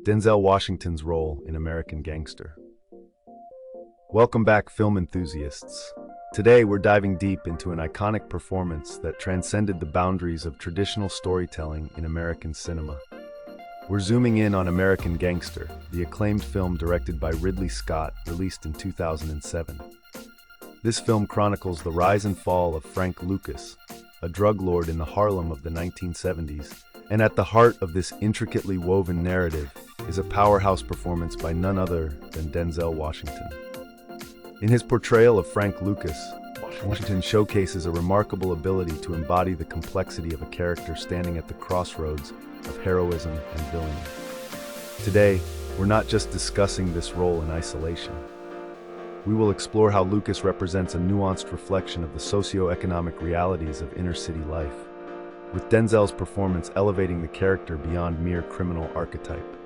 Denzel Washington's role in American Gangster. Welcome back, film enthusiasts. Today, we're diving deep into an iconic performance that transcended the boundaries of traditional storytelling in American cinema. We're zooming in on American Gangster, the acclaimed film directed by Ridley Scott, released in 2007. This film chronicles the rise and fall of Frank Lucas, a drug lord in the Harlem of the 1970s, and at the heart of this intricately woven narrative is a powerhouse performance by none other than Denzel Washington. In his portrayal of Frank Lucas, Washington showcases a remarkable ability to embody the complexity of a character standing at the crossroads of heroism and villainy. Today, we're not just discussing this role in isolation. We will explore how Lucas represents a nuanced reflection of the socio-economic realities of inner-city life, with Denzel's performance elevating the character beyond mere criminal archetype.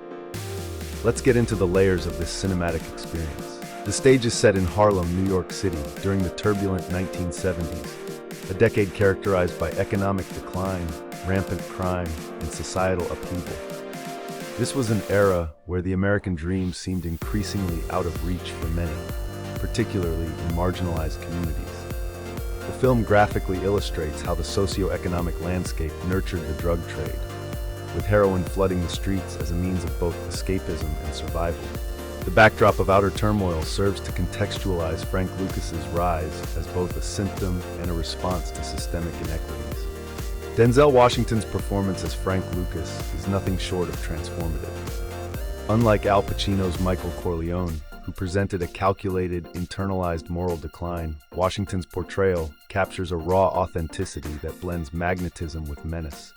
Let's get into the layers of this cinematic experience. The stage is set in Harlem, New York City, during the turbulent 1970s, a decade characterized by economic decline, rampant crime, and societal upheaval. This was an era where the American dream seemed increasingly out of reach for many, particularly in marginalized communities. The film graphically illustrates how the socio-economic landscape nurtured the drug trade, with heroin flooding the streets as a means of both escapism and survival. The backdrop of outer turmoil serves to contextualize Frank Lucas's rise as both a symptom and a response to systemic inequities. Denzel Washington's performance as Frank Lucas is nothing short of transformative. Unlike Al Pacino's Michael Corleone, who presented a calculated, internalized moral decline, Washington's portrayal captures a raw authenticity that blends magnetism with menace.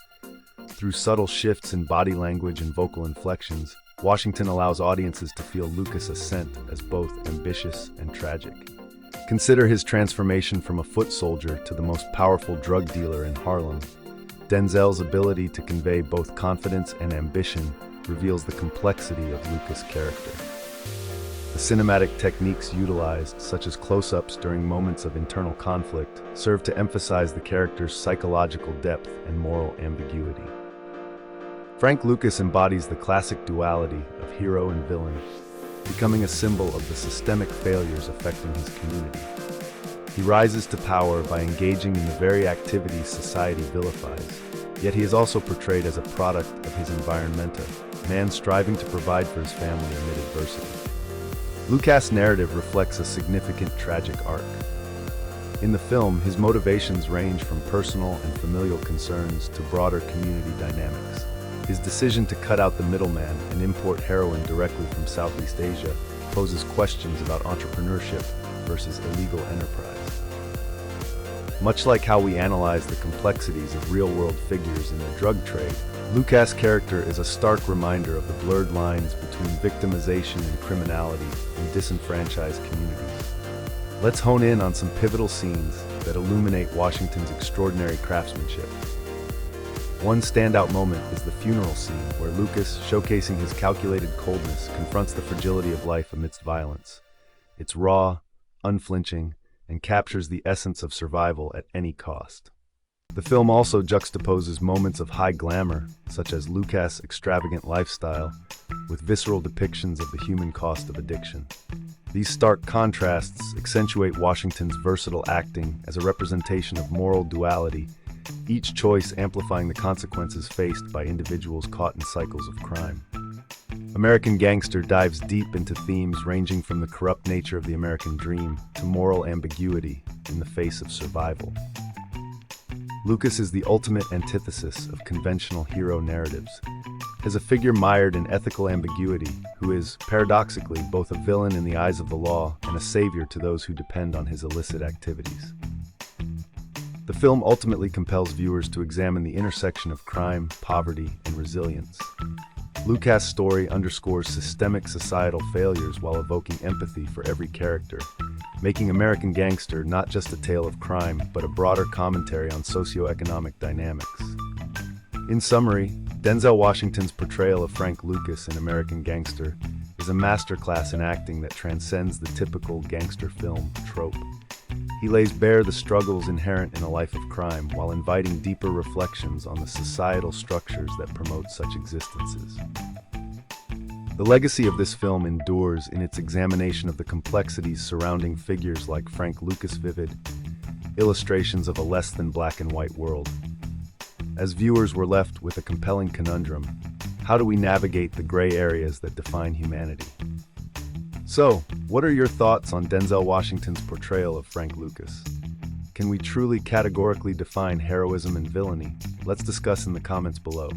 Through subtle shifts in body language and vocal inflections, Washington allows audiences to feel Lucas' ascent as both ambitious and tragic. Consider his transformation from a foot soldier to the most powerful drug dealer in Harlem. Denzel's ability to convey both confidence and ambition reveals the complexity of Lucas' character. The cinematic techniques utilized, such as close-ups during moments of internal conflict, serve to emphasize the character's psychological depth and moral ambiguity. Frank Lucas embodies the classic duality of hero and villain, becoming a symbol of the systemic failures affecting his community. He rises to power by engaging in the very activities society vilifies, yet he is also portrayed as a product of his environmenta, a man striving to provide for his family amid adversity. Lucas' narrative reflects a significant tragic arc. In the film, his motivations range from personal and familial concerns to broader community dynamics. His decision to cut out the middleman and import heroin directly from Southeast Asia poses questions about entrepreneurship versus illegal enterprise. Much like how we analyze the complexities of real-world figures in the drug trade, Lucas' character is a stark reminder of the blurred lines between victimization and criminality in disenfranchised communities. Let's hone in on some pivotal scenes that illuminate Washington's extraordinary craftsmanship. One standout moment is the funeral scene where Lucas, showcasing his calculated coldness, confronts the fragility of life amidst violence. It's raw, unflinching, and captures the essence of survival at any cost. The film also juxtaposes moments of high glamour, such as Lucas' extravagant lifestyle, with visceral depictions of the human cost of addiction. These stark contrasts accentuate Washington's versatile acting as a representation of moral duality, each choice amplifying the consequences faced by individuals caught in cycles of crime. American Gangster dives deep into themes ranging from the corrupt nature of the American dream to moral ambiguity in the face of survival. Lucas is the ultimate antithesis of conventional hero narratives. As a figure mired in ethical ambiguity, who is, paradoxically, both a villain in the eyes of the law and a savior to those who depend on his illicit activities. The film ultimately compels viewers to examine the intersection of crime, poverty, and resilience. Lucas' story underscores systemic societal failures while evoking empathy for every character, making American Gangster not just a tale of crime, but a broader commentary on socioeconomic dynamics. In summary, Denzel Washington's portrayal of Frank Lucas in American Gangster is a masterclass in acting that transcends the typical gangster film trope. He lays bare the struggles inherent in a life of crime while inviting deeper reflections on the societal structures that promote such existences. The legacy of this film endures in its examination of the complexities surrounding figures like Frank Lucas' vivid illustrations of a less than black and white world. As viewers were left with a compelling conundrum: how do we navigate the gray areas that define humanity? So, what are your thoughts on Denzel Washington's portrayal of Frank Lucas? Can we truly categorically define heroism and villainy? Let's discuss in the comments below.